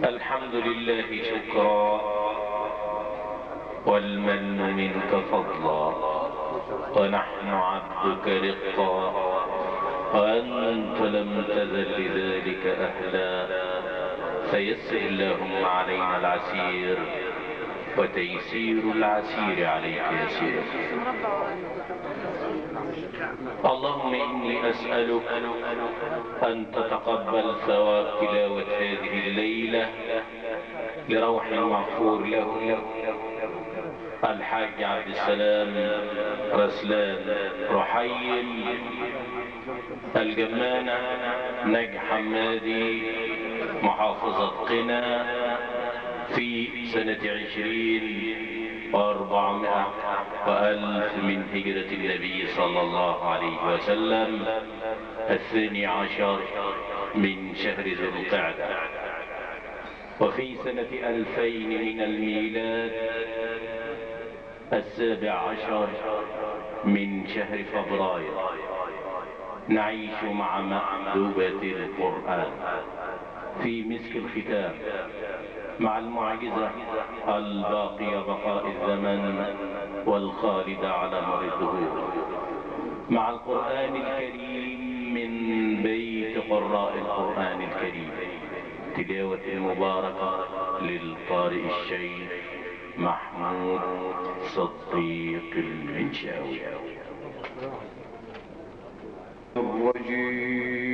الحمد لله شكرا والمن منك فضلا، ونحن عبدك رقا، وأنت لم تزل لذلك أهلا، فيسر اللهم علينا العسير وتيسير العسير عليك يسير. اللهم إني أسألك أن تتقبل ثواب تلاوة هذه الليلة لروح المغفور له الحاج عبد السلام رسلان رحيل، الجمانة نجح حمادي، محافظة قنا، في سنة 20,400 من هجرة النبي صلى الله عليه وسلم، 12 من شهر ذي القعدة، وفي سنة 2000 من الميلاد 17 من شهر فبراير نعيش مع مأدوبة القرآن في مسك الختام مع المعجزة الباقية بقاء الزمن والخالدة على مر الدهور، مع القرآن الكريم من بيت قراء القرآن الكريم، تلاوة مباركة للقارئ الشيخ محمود صديق المنشاوي. الرجيم.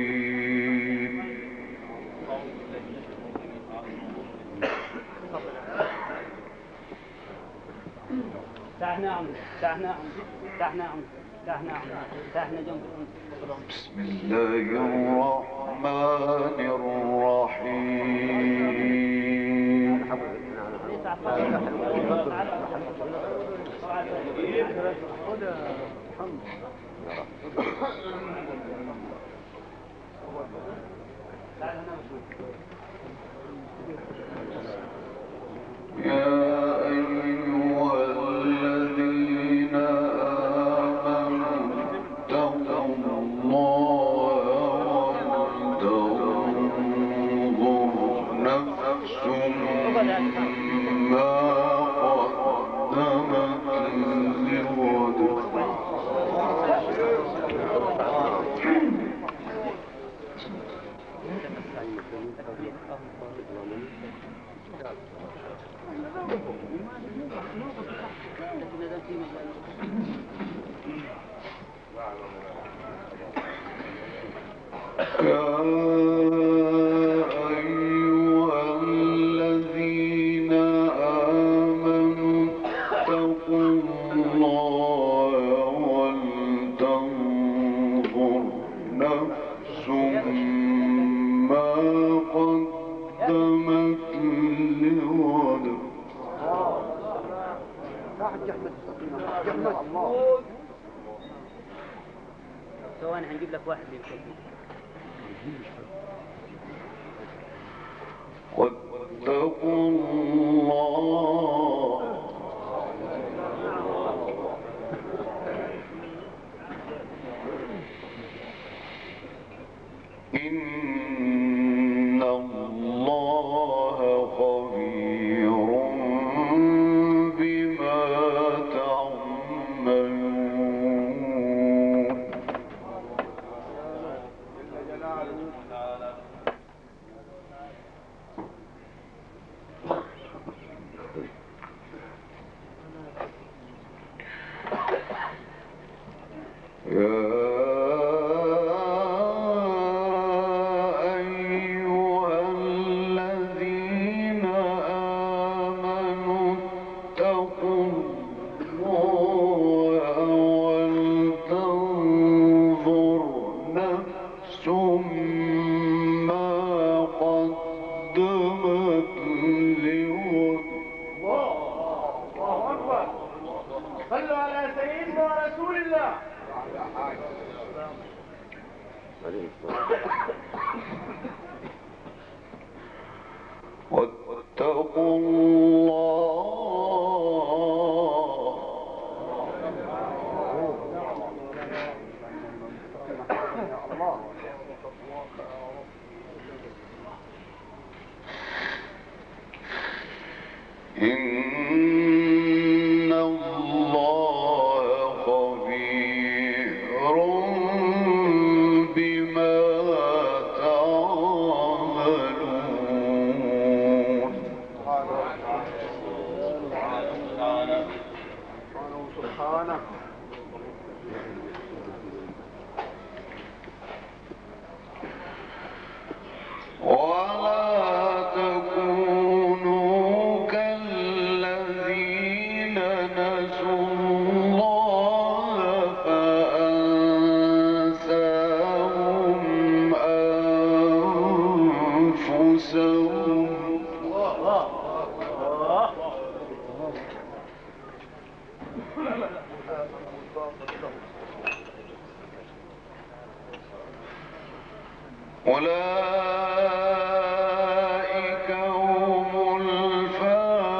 بسم الله الرحمن الرحيم. يا أيها الذين آمنوا اتقوا الله ولتنظر نفس ما قدمت لغد. يا أيها الذين آمنوا اتقوا الله ولتنظر نفس ما قدمت لغد. ثواني هنجيب لك واحد للكتب. واتقوا الله إن الله خبير بما تعملون. صلوا على سيدنا رسول الله. واتقوا الله إن الله خبير بما تعملون. سبحانه. ولا تكونوا كالذين نسوا الله فأنساهم أنفسهم. أولئك هم الفاسقون.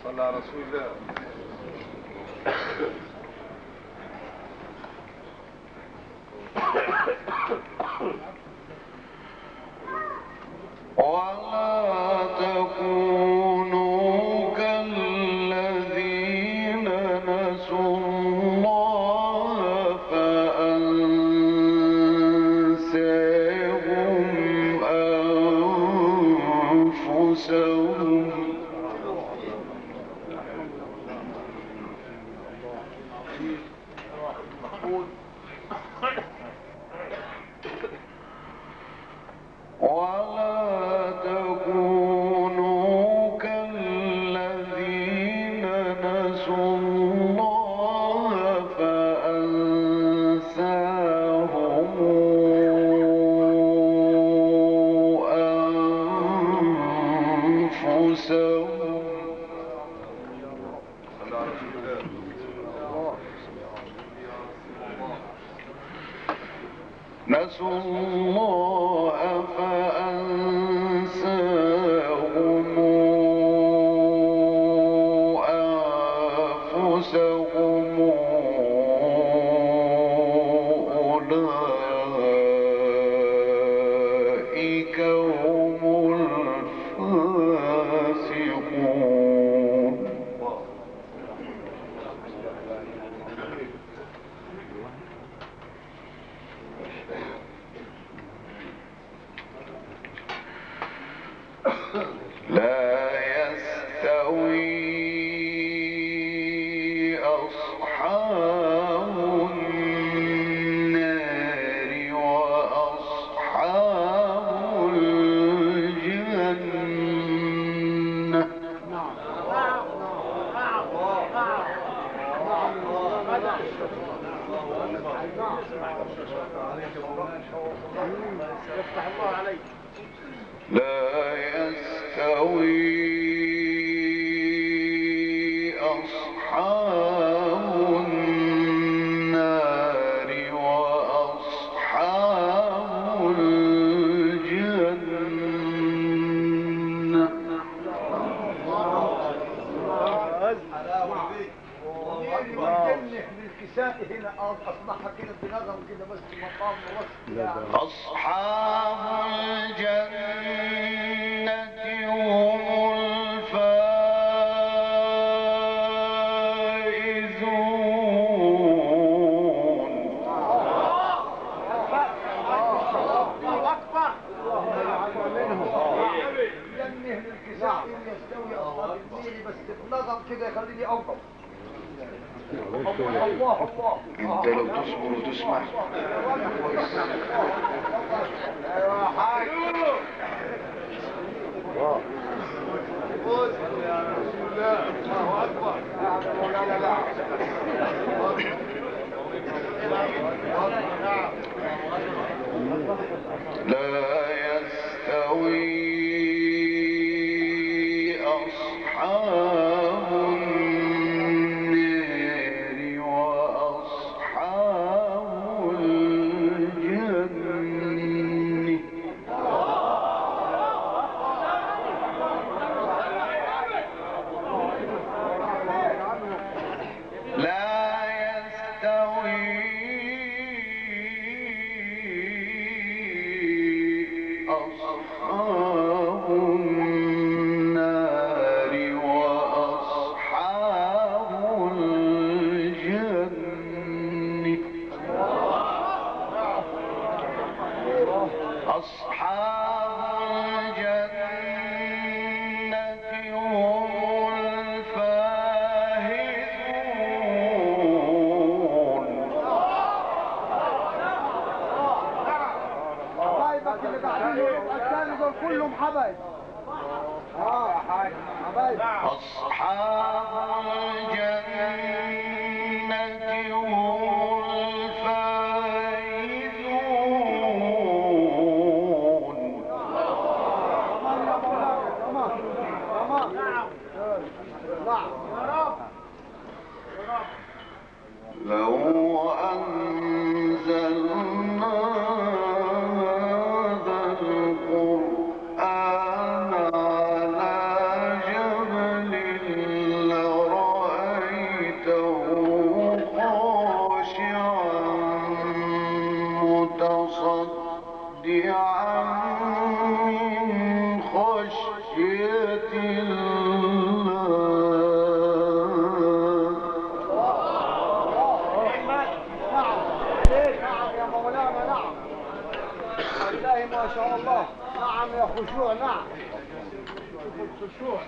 صلى على رسول الله. ولا تكونوا كالذين نسوا الله فأنساهم أنفسهم. ولا تكونوا كالذين نسوا الله فأنساهم أنفسهم. نسوا الله فأنساهم أنفسهم. أولئك هم الفاسقون. لا يستوي أصحاب النار وأصحاب الجنة. يفتح الله عليك. لا يستوي أصحاب النار وأصحاب الجنة. والجنة بالكساء هنا أصبحها كده بنغم كده بس مقام وصف. أصحاب الجنة هم الفائزون. الله أكبر. الجنة بالكساء يستوي أصحاب النيل بس بنغم كده يخليني أوقف. الله الله. انت لو تصبر وتسمع لا يستوي أصحاب النار وأصحاب الجنة. حبايب يا حاج حبايب أصحاب الجنة هم الفائزون. تمام يا مولانا تمام تمام نعم نعم يا رب لو أنزلنا هذا القرآن على جبل لرأيته خاشعا متصدعا من خشية الله. نعم يا مولانا نعم بالله ما شاء الله نعم يا خشوع نعم الخشوع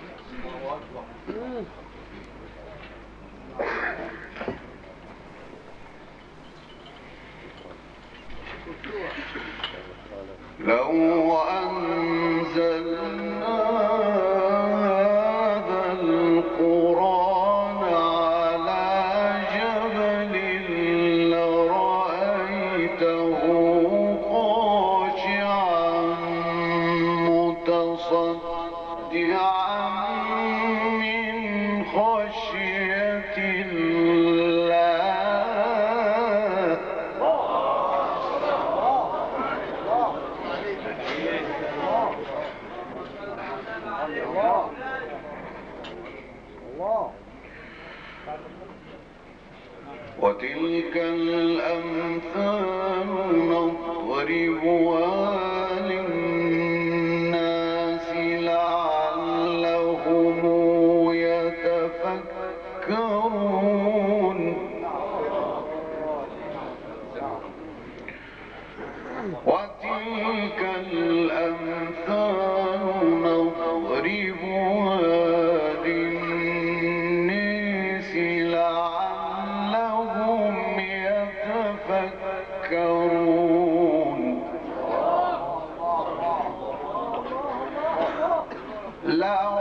لو أنزلنا هذا القرآن على جبل لرأيته خاشعا متصدعا من خشية الله. وتلك الأمثال نضربها للناس لعلهم يتفكرون. وتلك الأمثال نضربها للناس لعلهم يتفكرون. لو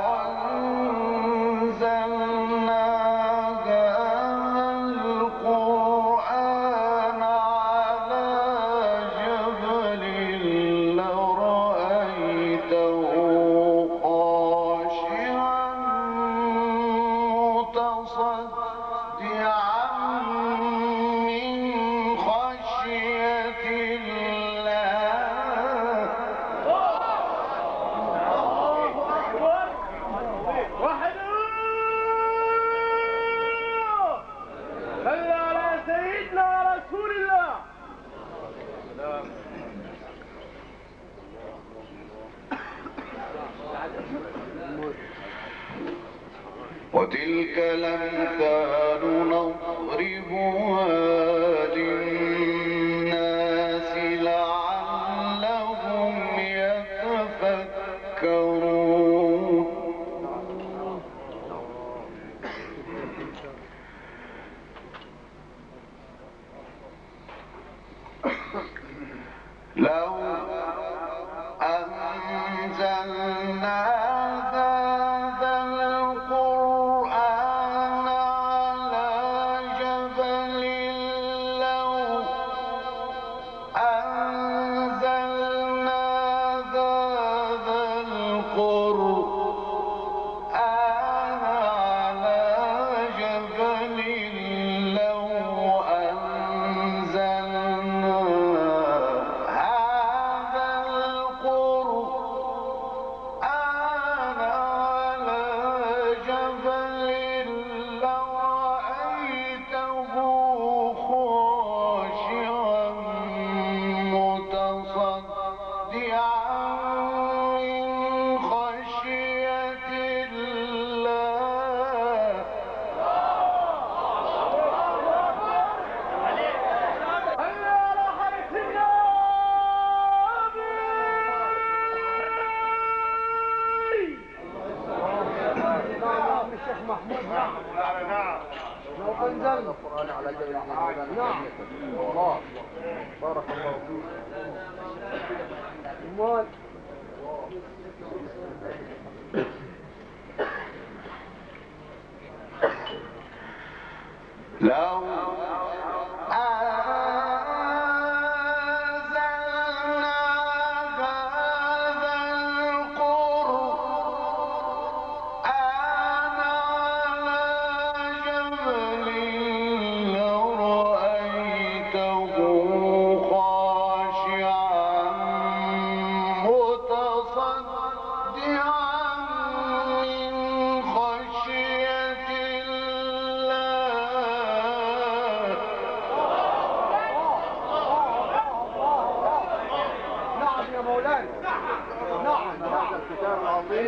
أنزلنا هذا القرآن على جبل لرأيته خاشعا متصدعا من خشية الله. صلى على سيدنا رسول الله. وتلك الأمثال نضربها للناس لعلهم يتفكرون. لو أنزلنا هذا القرآن على جبل لو أنزلنا هذا القرآن على جبل لو أنزلنا هذا القرآن على جبل لرأيته خاشعا متصدعا من خشية الله. صلى على حضرة النبي. نعم الشيخ محمود نعم لو أنزلنا القرآن على جبل نعم الله بارك الله فيك. لو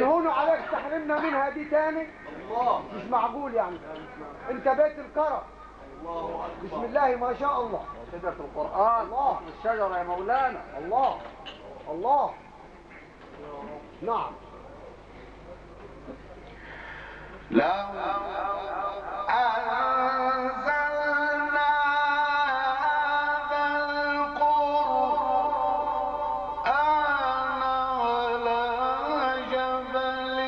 هون عليك تحرمنا منها دي تاني. مش معقول يعني. انت بيت الكرم. بسم الله ما شاء الله. شجرة القرآن. الله الشجرة يا مولانا. الله الله. نعم. لو أنزلنا هذا القرآن على جبل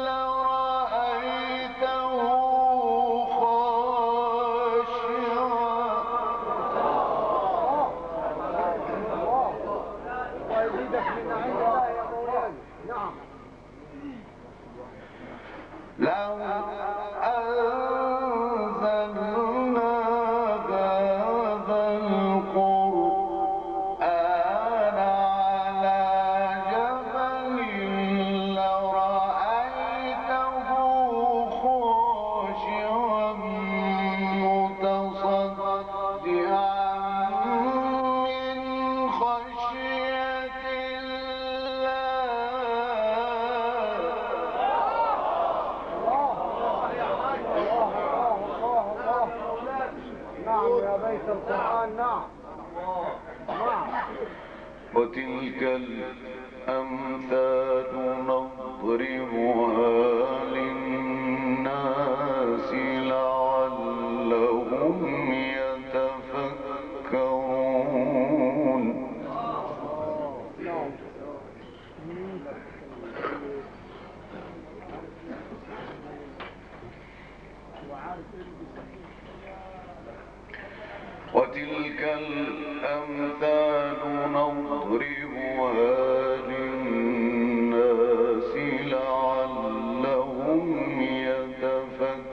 لرأيته خاشعا. الله يزيدك من عند الله يا مولانا. نعم. لو أنزلنا هذا القرآن على جبل لرأيته خاشعا متصدعا من خشية نعم يا بيت القرآن. نعم. نعم. وتلك الأمثال نضربها للناس لعلهم يتفكرون. وتلك الأمثال نضربها للناس لعلهم يتفكرون.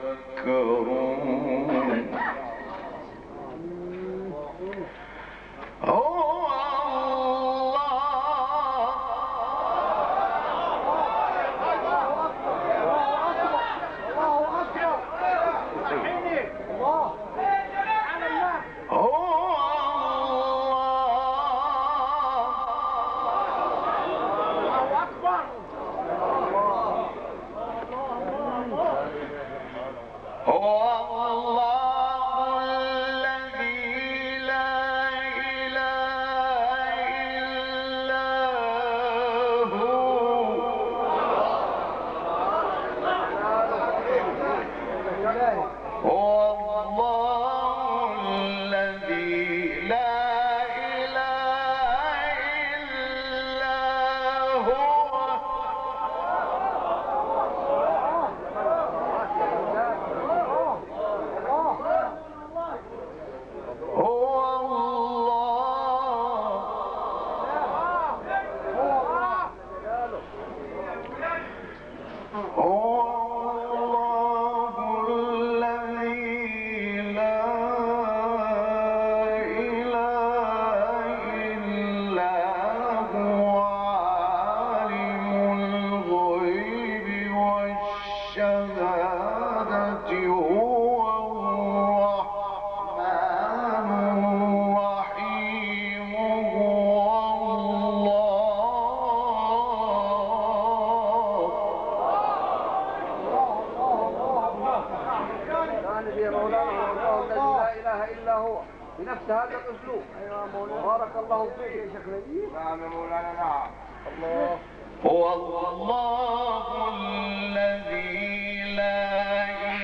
هو بنفس هذا الاسلوب. ايوه مولانا. بارك الله فيك يا شيخ نجيب. نعم يا مولانا. نعم. الله. هو الله الذي لا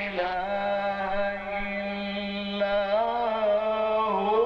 إله إلا هو.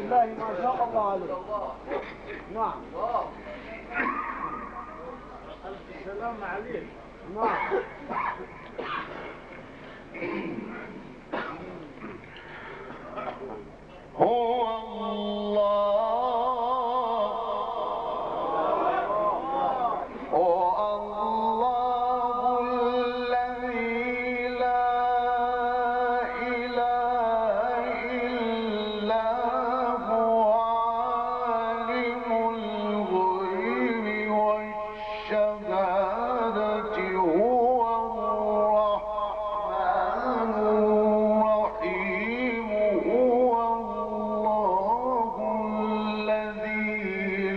الله ما شاء الله عليك. نعم. السلام عليك. نعم. هو الله الذي لا إله إلا هو عالم الغيب والشهادة هو الرحمن الرحيم هو الله الذي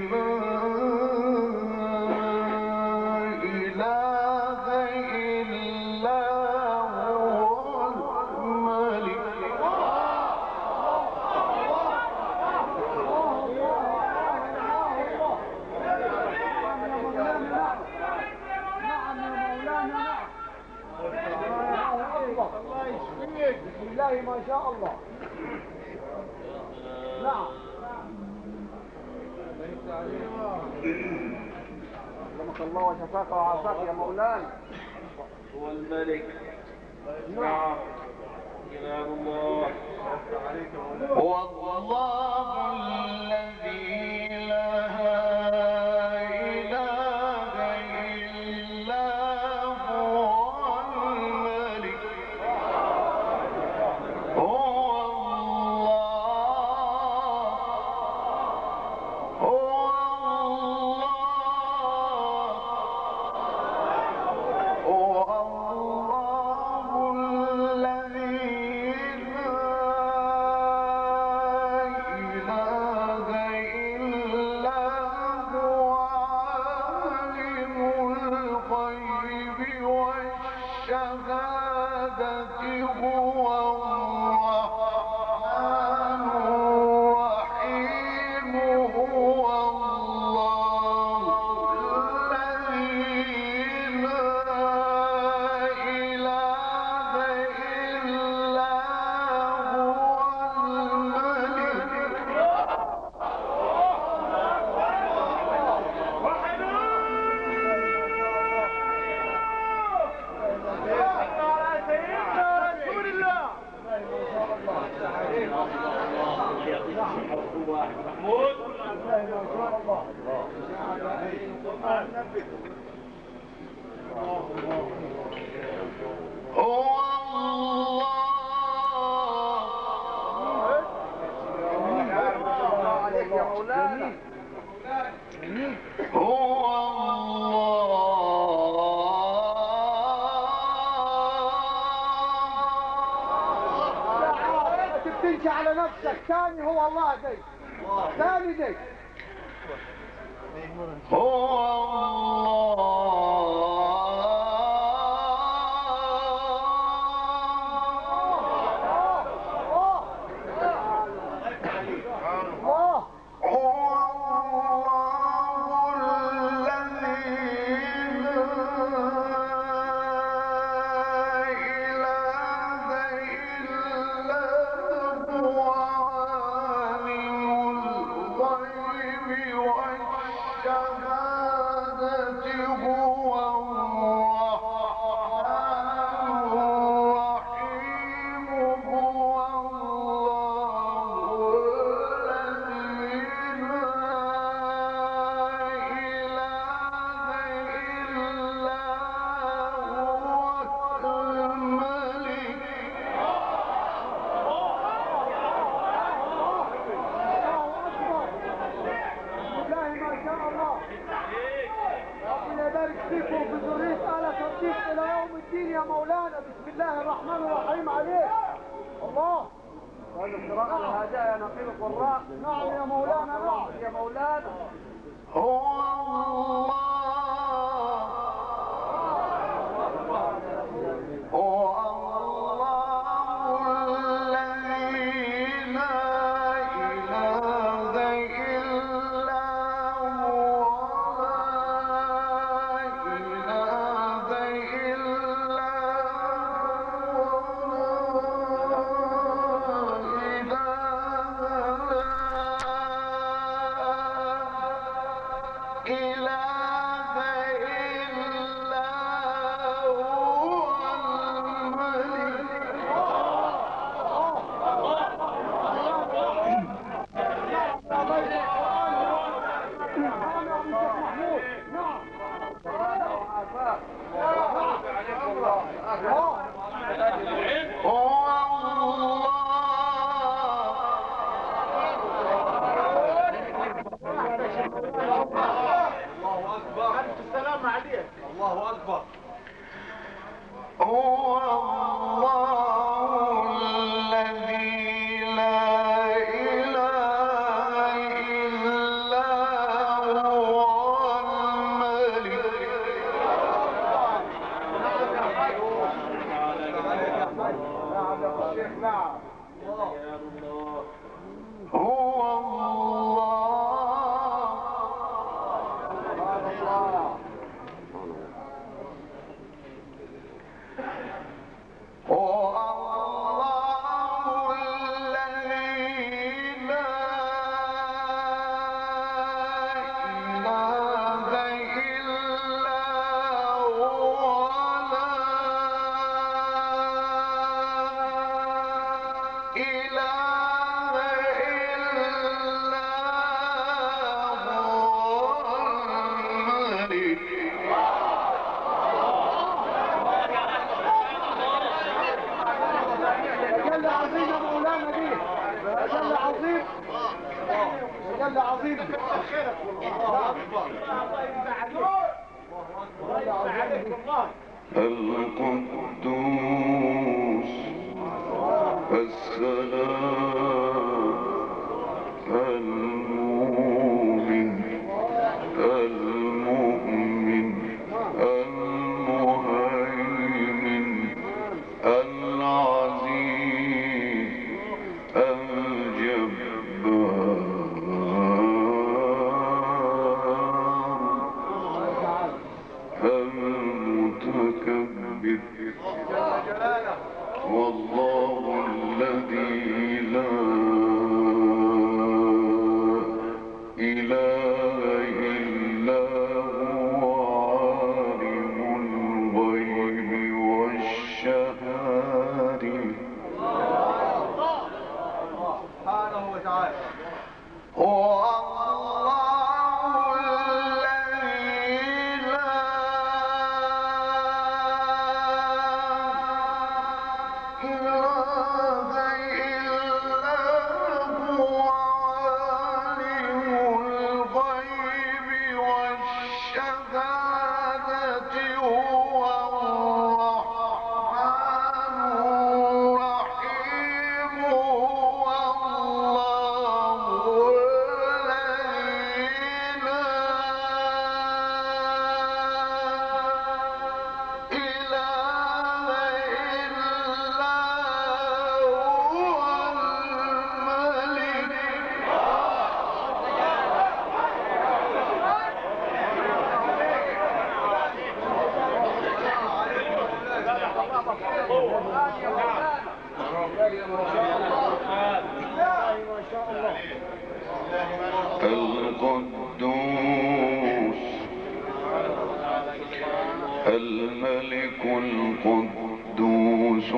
لا إله إلا هو الملك. بسم الله ما شاء الله. نعم. سلمك الله وشفاك وعافاك يا مولانا. هو الملك. نعم. إله الله. هو الله الذي لا إله إلا هو الملك. هو تمشي على نفسك. ثاني هو الله دي. ثاني دي. يا مولانا. بسم الله الرحمن الرحيم عليك. الله. هذا القراءة الهادئة يا نقيب القراء. نعم يا مولانا. نعم يا مولانا. هو الله اللي عظيم. خيرك والله. اكبر. القدوس السلام المؤمن المؤمن المهيمن العزيز الجبار المتكبر والله الذي لا إله إلا هو عالم الغيب والشهادة سبحانه وتعالى. هو الله الذي لا إله إلا هو عالم الغيب والشهادة هو الرحمن الرحيم هو الله الذي لا إله إلا هو الملك القدوس الملك القدوس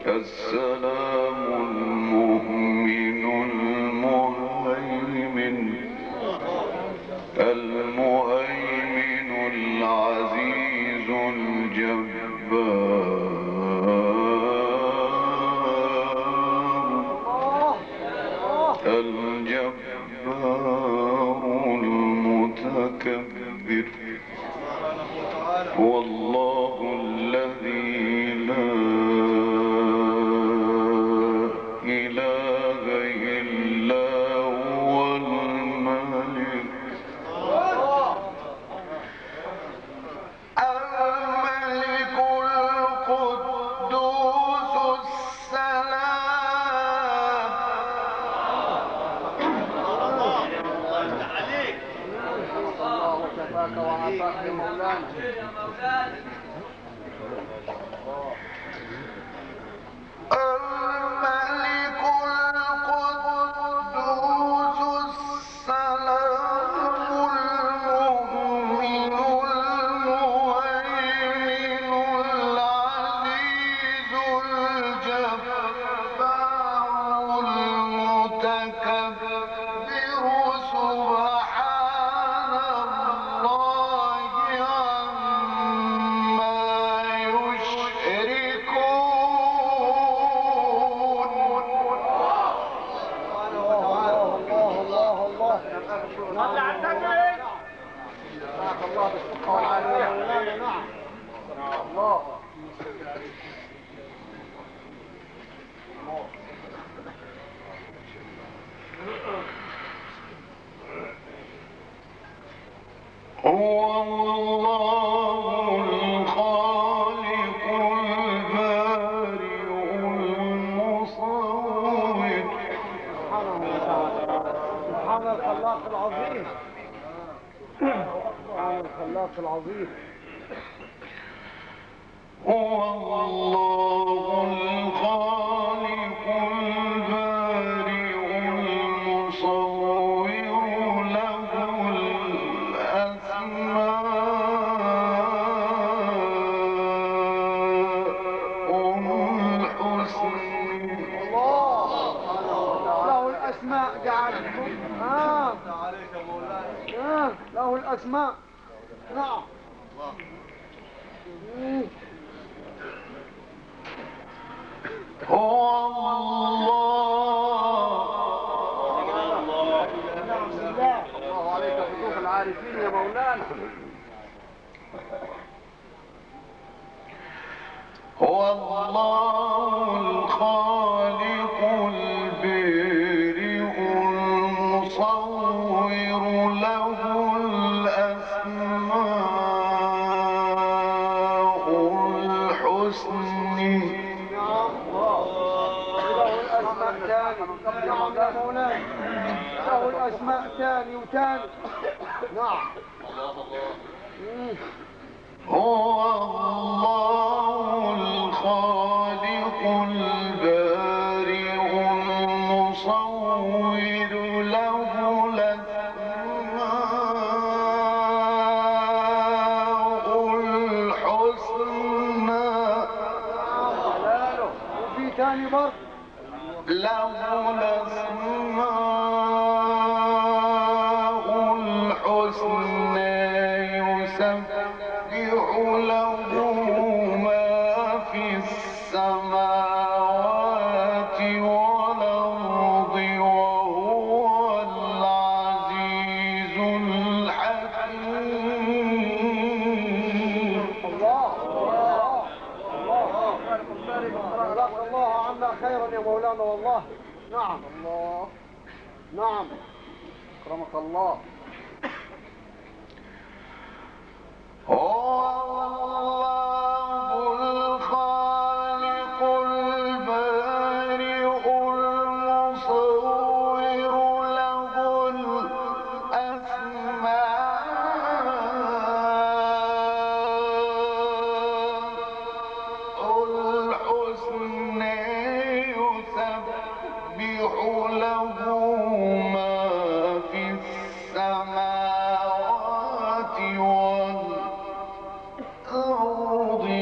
السلام المؤمن المهيمن العزيز الجبار المتكبر والله الذي لا إله إلا هو الملك القدوس السلام الله وشفاك وعافاك يا مولانا. الملك القدوس السلام المؤمن المهيمن العزيز الجبار المتكبر سبحان الله عما يشركون. صلى على النبي. جزاك الله بالصحة والعافية يا مولانا. نعم. الله. هو الله الخالق البارئ المصور سبحانه وتعالى. سبحان الخلاق العظيم. سبحان الخلاق العظيم. هو الله الخالق البارئ المصور له الأسماء جعلكم له الأسماء. نعم. هو الله الأسماء تاني. نعم يا مولانا، له الأسماء تاني وتاني. نعم. هو الله الخالق البارئ المصور له الأسماء الحسنى. وفي تاني برضه له الأسماء الحسنى يسبح له ما في السماوات والأرض وهو العزيز الحكيم. الله جزاك الله عنا خيرا يا مولانا والله. نعم الله. نعم أكرمك الله. هو الله الخالق البارئ المصور له الأسماء الحسنى يسبح له ما في السماوات والأرض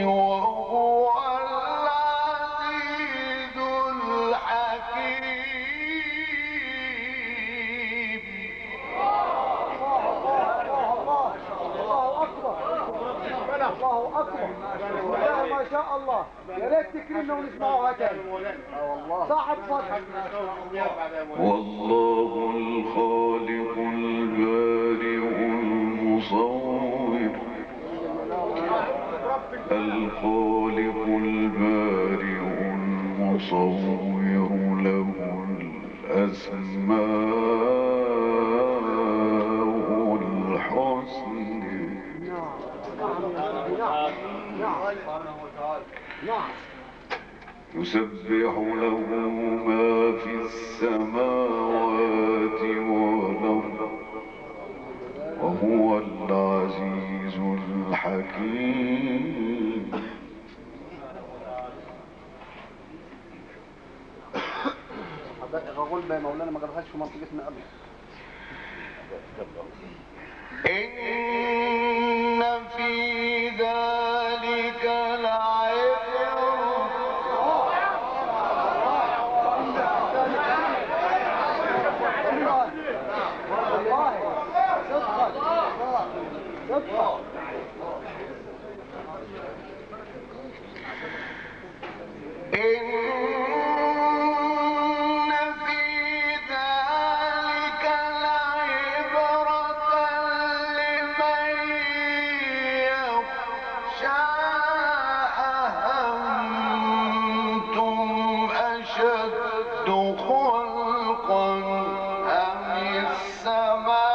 وهو العزيز الحكيم. الله أكبر. الله أكبر. بسم الله ما شاء الله. يا ريت تكرمنا ونسمعوها تاني. والله صاحب فضل. والله الخالق البارئ المصور الخالق البارئ المصور له الأسماء الحسنى. نعم يسبح له ما في السماوات والأرض وهو العزيز الحكيم. أقول بقى مولانا ما قالهاش في منطقتنا قبل. إن في ذلك لعبرة. والله صدقا. إن في ذلك لعبرة لمن يخشى. أأنتم أشد خلقا أم السماء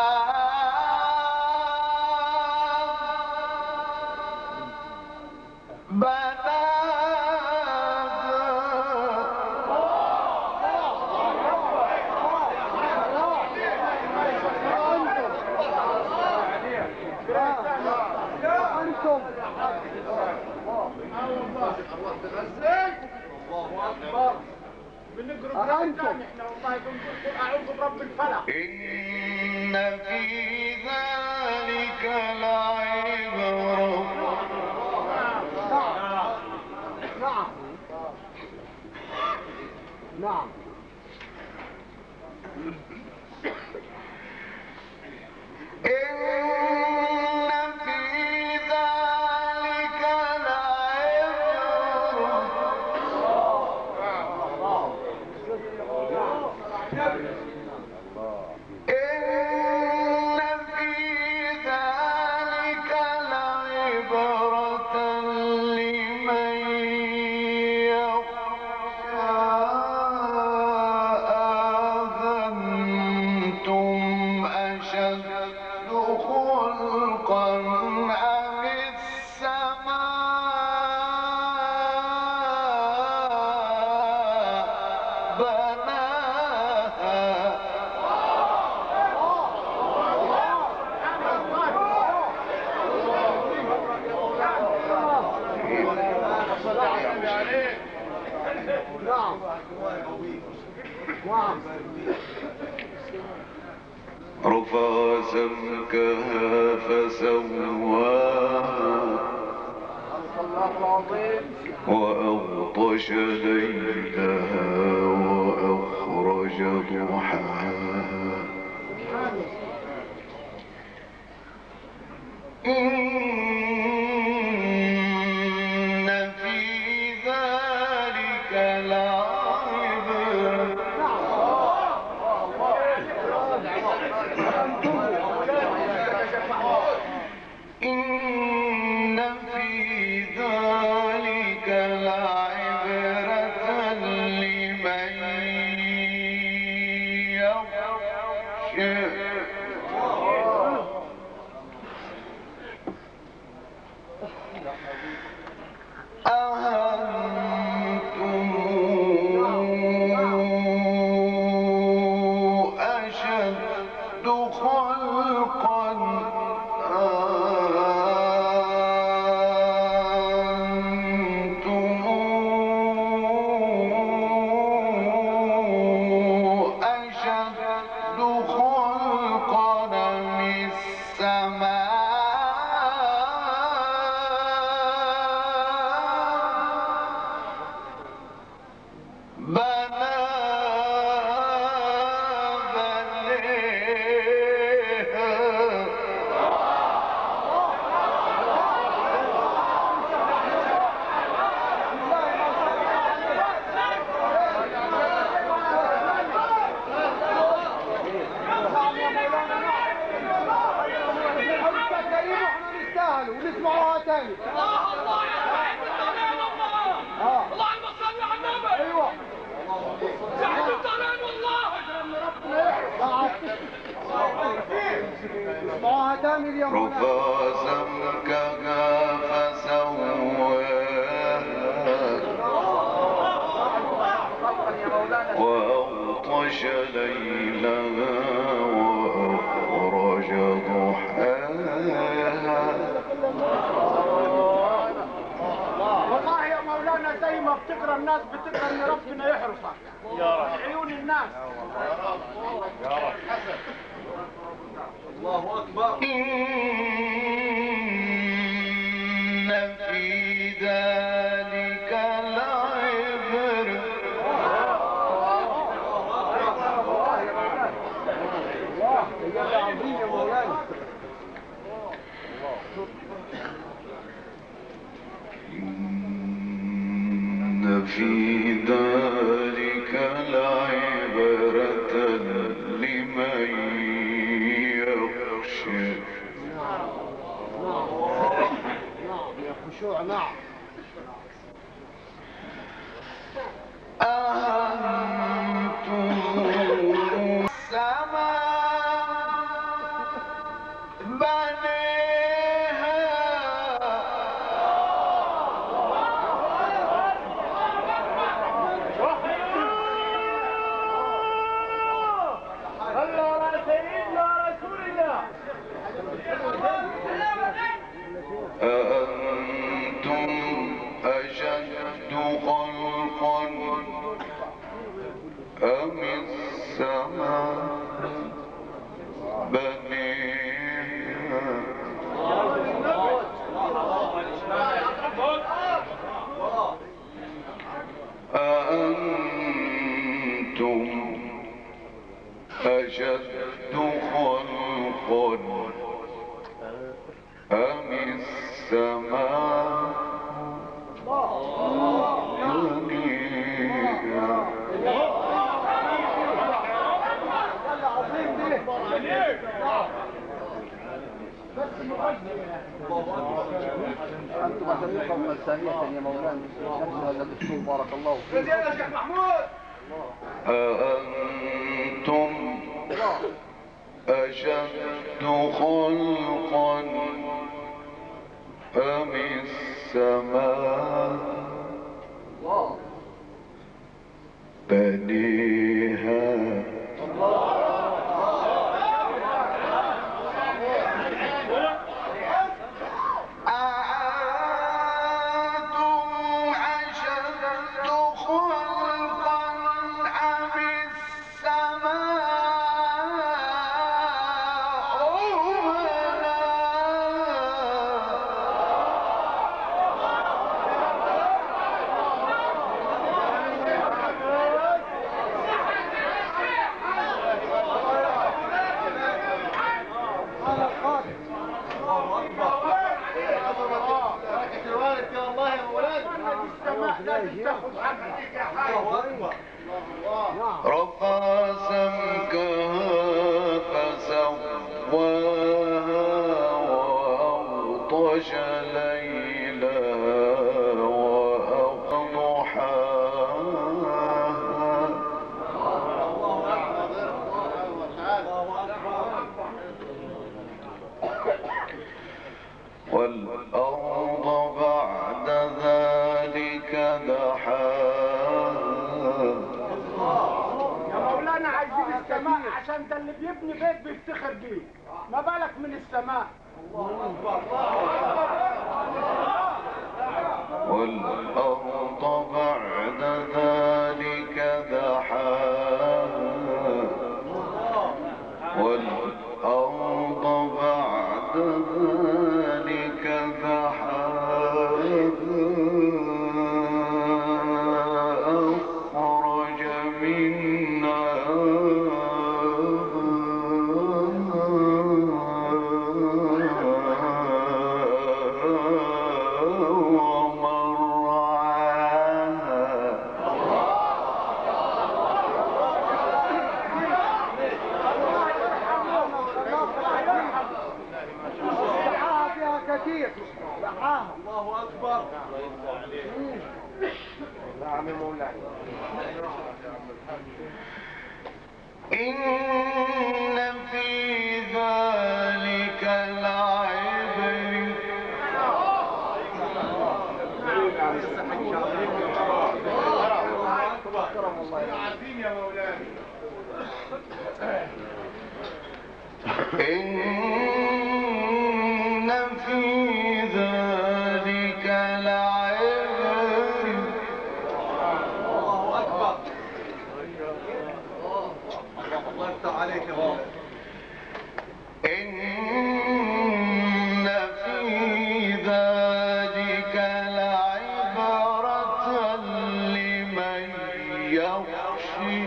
أنتم أأنتم أعوذ برب الفلق. إن في ذلك لعبرة. نعم نعم. إن في ذلك لعبرة لمن يخشى. أأنتم أشد خلقا أم السماء بناها. رفع سمكها فسواها وأغطش ليلها وأخرج ضحاها إن في ذلك لعبرة إن في ذلك لعبرة لمن يخشى أأنتم أشد خلقا أأنتم أشد خلقا من السماء ونسمعوها تاني. الله يا حبيبي الطريق الله. اللهم صل على النبي. ايوه. يا حبيبي الطريق والله. اسمعوها تاني يا مولانا. رفع سمكها فسواها وأغطش ليلها وأخرج ضحاها والله يا مولانا زي ما بتقرا الناس بتقرا ان ربنا يحرسك يا رب في عيون الناس يا رب الله اكبر. إن في ذلك لعبرة الله عظيم يا مولانا. إن في ذلك لعبرة لمن يخشى نعم يا خشوع نعم. أأنتم السماء بنيها صلوا على سيدنا رسول الله. أأنتم أشد خلقا أم السماء بنيها أأنتم أشد خلقا أم السماء بنيها انتم عشان ثانية يا مولانا نفس هذا الدستور بارك الله فيك. يا شيخ محمود. أأنتم أشد خلقا أم السماء بنيها أأنتم أشد خلقا رفع سمكها فسواها وأغطش ليلها وأضحاها والأرض بعد ذلك دحاها. يا مولانا عايزين السماء عشان ده اللي بيبني بيت بيفتخر بيه، ما بالك من السماء. والأرض بعد ذلك دحاها والأرض بعد ذلك دحاها أخرج منها الله أكبر. نعم مولاي. إن في ذلك لعبر. عارفين يا مولانا. إن في ذلك لعبر. الله أكبر. الله يفتح عليك يا مولانا. إن في ذلك لعبرة لمن يخشى.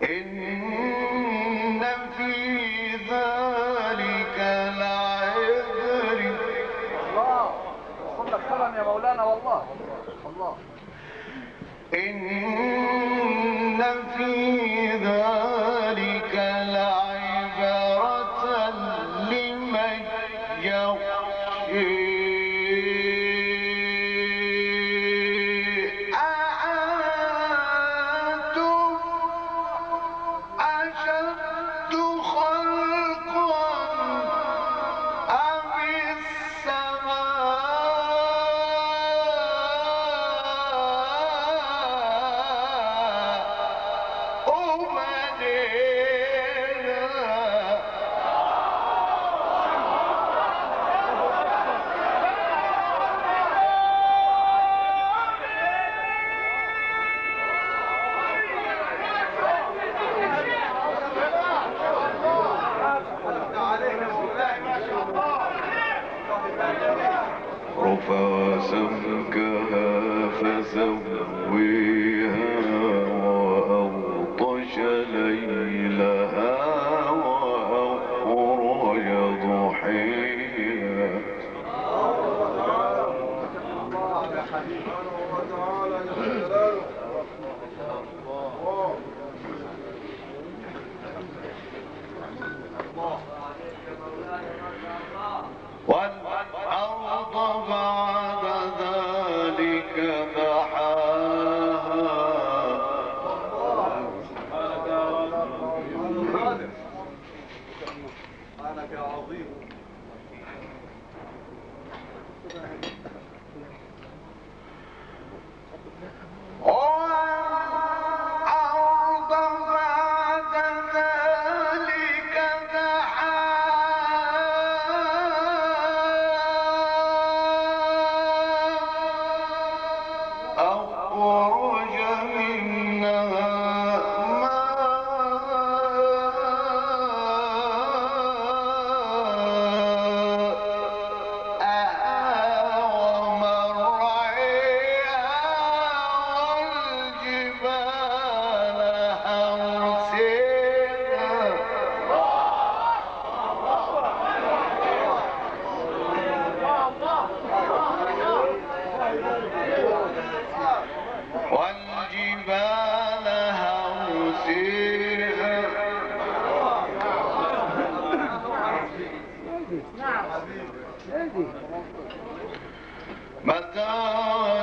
إن في ذلك لعبر. الله وصل لك كلام يا مولانا والله. الله. إن في ذلك لعبرة لمن يخشى. رفع سمكها فسويها وأغطش ليلها وأخرج ضحيها. والأرض بعد ذلك دحاها. سبحانك يا عظيم. والأرض بعد ذلك دحاها أخرج منها ماءها ومرعاها دي؟ ايه دي؟ متاع